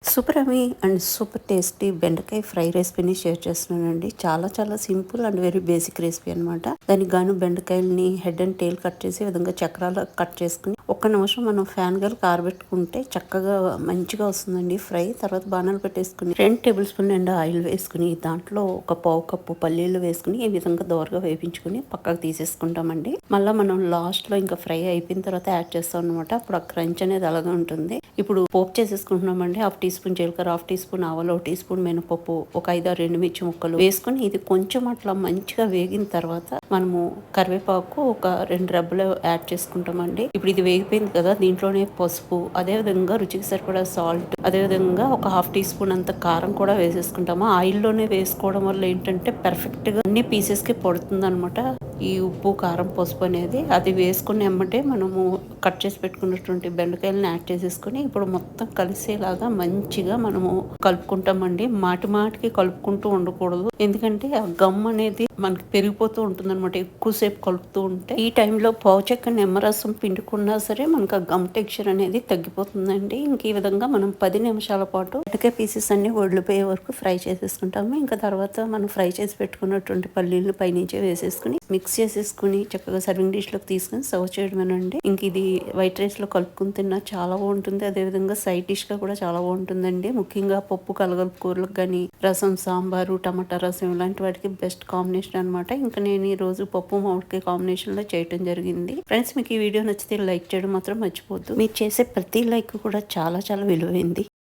Super Amy and super tasty బెండకాయ fry రెసిపీని share చేస్తున్నానండి. చాలా simple and very basic recipe అనమాట. దానికి గాను బెండకాయలని హెడ్ అండ్ టేల్ కట్ చేసి విధంగా చక్రాలు కట్ చేసుకుని ఒక్క నిమిషం మనం ఫ్యాన్ గాలి కారబెట్టుకుంటే చక్కగా మంచిగా వస్తుందండి ఫ్రై. తర్వాత బాణాలు పెట్టేసుకుని 2 టేబుల్ స్పూన్ నిండా ఆయిల్ వేసుకుని దాంట్లో ఒక పావు కప్పు పల్లీలు వేసుకుని ఈ విధంగా దోరగా వేపించుకుని పక్కకు తీసేసుకుంటామండి. మళ్ళీ మనం లాస్ట్ లో ఇంకా ఫ్రై అయిపోయిన తర్వాత యాడ్ చేస్తాం అనమాట. అప్పుడు ఆ క్రంచ్ అనేది అలాగే ఉంటుంది. ఇప్పుడు పోపు చేసేసుకుంటున్నామండి. హాఫ్ టీ స్పూన్ జీలకర్ర, హాఫ్ టీ స్పూన్ ఆవాలు, 1 టీ స్పూన్ మినపప్పు, ఒక 5-6 ఎండుమిర్చి ముక్కలు వేసుకుని ఇది కొంచెం అట్లా మంచిగా వేగిన తర్వాత మనము కరివేపాకు ఒక 2 రెబ్బలు యాడ్ చేసుకుంటామండి. ఇప్పుడు ఇది వేగిపోయింది కదా, దీంట్లోనే పసుపు, అదే విధంగా రుచికి సరిపడా సాల్ట్, అదే విధంగా ఒక హాఫ్ టీ స్పూన్ అంత కారం కూడా వేసేసుకుంటాము. ఆయిల్లోనే వేసుకోవడం వల్ల ఏంటంటే పర్ఫెక్ట్ గా అన్ని పీసెస్ కి పడుతుంది అనమాట ఈ ఉప్పు, కారం, పసుపు అనేది. అది వేసుకుని ఎమ్మటే మనము కట్ చేసి పెట్టుకున్నటువంటి బెండకాయలను యాడ్ చేసేసుకుని ఇప్పుడు మొత్తం కలిసేలాగా మంచిగా మనము కలుపుకుంటామండి. మాటికి కలుపుకుంటూ ఉండకూడదు, ఎందుకంటే ఆ గమ్ అనేది మనకి పెరిగిపోతూ ఉంటుంది అనమాట ఎక్కువసేపు కలుపుతూ ఉంటే. ఈ టైంలో పావు చెక్క నిమ్మరసం పిండుకున్నా సరే మనకు ఆ గమ్ టెక్స్చర్ అనేది తగ్గిపోతుందండి. ఇంక ఈ విధంగా మనం 10 నిమిషాల పాటు బెండకాయ పీసెస్ అన్ని వదిలిపోయే వరకు ఫ్రై చేసేసుకుంటాము. ఇంకా తర్వాత మనం ఫ్రై చేసి పెట్టుకున్నటువంటి పల్లీలు పైనుంచి వేసేసుకుని మిక్స్ చేసేసుకుని చక్కగా సర్వింగ్ డిష్ లోకి తీసుకుని సర్వ్ చేయడమేనండి. ఇంక ఇది వైట్ రైస్ లో కలుపుకుని తిన్నా చాలా బాగుంటుంది. అదే విధంగా సైడ్ డిష్ గా కూడా చాలా బాగుంటుందండి. ముఖ్యంగా పప్పు కలగలుపు కూరలకు కానీ, రసం, సాంబారు, టమాటా రసం ఇలాంటి వాటికి బెస్ట్ కాంబినేషన్ అనమాట. ఇంకా నేను ఈ రోజు పప్పు మామిడికాయ కాంబినేషన్ లో చేయడం జరిగింది. ఫ్రెండ్స్, మీకు ఈ వీడియో నచ్చితే లైక్ చేయడం మాత్రం మర్చిపోద్దు. మీరు చేసే ప్రతి లైక్ కూడా చాలా విలువైంది.